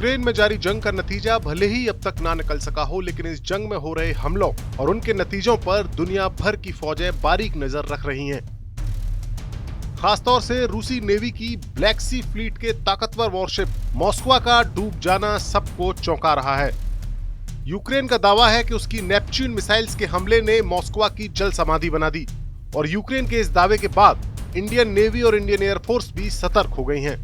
Ukraine में जारी जंग का नतीजा भले ही अब तक ना निकल सका हो, लेकिन इस जंग में हो रहे हमलों और उनके नतीजों पर दुनिया भर की फौजें बारीक नजर रख रही हैं। खासतौर से रूसी नेवी की ब्लैक सी फ्लीट के ताकतवर वॉरशिप मॉस्को का डूब जाना सबको चौंका रहा है। यूक्रेन का दावा है कि उसकी नेपच्यून मिसाइल्स के हमले ने मॉस्को की जल समाधि बना दी और यूक्रेन के इस दावे के बाद इंडियन नेवी और इंडियन एयरफोर्स भी सतर्क हो गई हैं,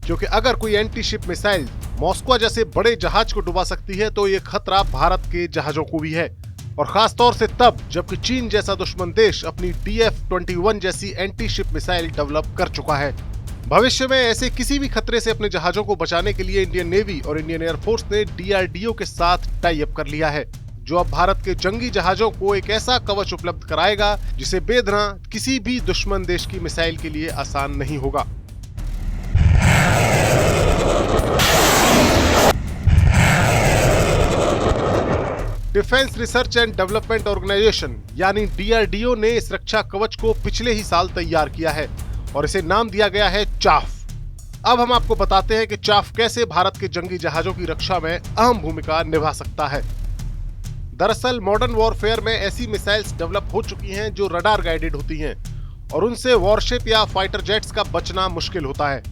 क्योंकि अगर कोई एंटी शिप मिसाइल मॉस्को जैसे बड़े जहाज को डुबा सकती है तो ये खतरा भारत के जहाजों को भी है, और खास तौर से तब जबकि चीन जैसा दुश्मन देश अपनी DF-21 जैसी एंटी शिप मिसाइल डेवलप कर चुका है। भविष्य में ऐसे किसी भी खतरे से अपने जहाजों को बचाने के लिए इंडियन नेवी और इंडियन एयरफोर्स ने DRDO के साथ टाई अप कर लिया है, जो अब भारत के जंगी जहाजों को एक ऐसा कवच उपलब्ध कराएगा जिसे बेधना किसी भी दुश्मन देश की मिसाइल के लिए आसान नहीं होगा। Defence research and development organisation यानी DRDO ने इस रक्षा कवच को पिछले ही साल तैयार किया है और इसे नाम दिया गया है चाफ। अब हम आपको बताते हैं कि चाफ कैसे भारत के जंगी जहाजों की रक्षा में अहम भूमिका निभा सकता है। दरअसल मॉडर्न वॉरफेयर में ऐसी मिसाइल्स डेवलप हो चुकी हैं जो रडार गाइडेड होती हैं और उनसे वॉरशिप या फाइटर जेट्स का बचना मुश्किल होता है।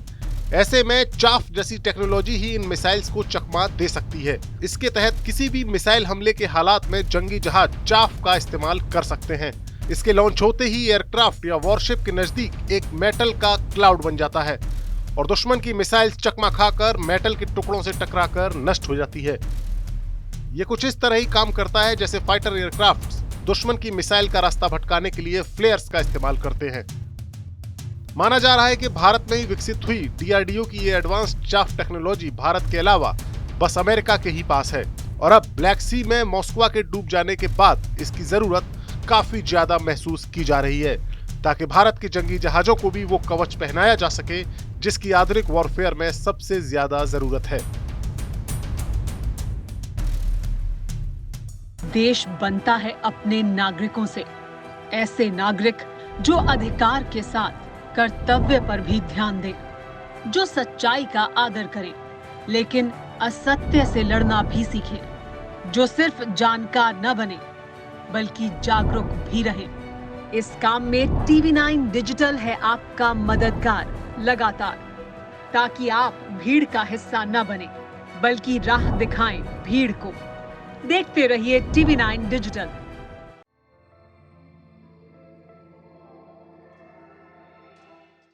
ऐसे में चाफ जैसी टेक्नोलॉजी ही इन मिसाइल्स को चकमा दे सकती है। इसके तहत किसी भी मिसाइल हमले के हालात में जंगी जहाज चाफ का इस्तेमाल कर सकते हैं। इसके लॉन्च होते ही एयरक्राफ्ट या वॉरशिप के नजदीक एक मेटल का क्लाउड बन जाता है और दुश्मन की मिसाइल्स चकमा खाकर मेटल के टुकड़ों से टकराकर नष्ट हो जाती है। ये कुछ इस तरह ही काम करता है जैसे फाइटर एयरक्राफ्ट दुश्मन की मिसाइल का रास्ता भटकाने के लिए फ्लेयर्स का इस्तेमाल करते हैं। माना जा रहा है कि भारत में ही विकसित हुई DRDO की ये एडवांस्ड चाफ टेक्नोलॉजी भारत के अलावा बस अमेरिका के ही पास है और अब ब्लैक सी में मॉस्को के डूब जाने के बाद इसकी जरूरत काफी ज्यादा महसूस की जा रही है, ताकि भारत के जंगी जहाजों को भी वो कवच पहनाया जा सके जिसकी आधुनिक वॉरफेयर में सबसे ज्यादा जरूरत है। देश बनता है अपने नागरिकों से, ऐसे नागरिक जो अधिकार के साथ कर्तव्य पर भी ध्यान दे, जो सच्चाई का आदर करे लेकिन असत्य से लड़ना भी सीखे, जो सिर्फ जानकार न बने बल्कि जागरूक भी रहे। इस काम में TV9 डिजिटल है आपका मददगार लगातार, ताकि आप भीड़ का हिस्सा न बने बल्कि राह दिखाएं भीड़ को। देखते रहिए TV9 डिजिटल।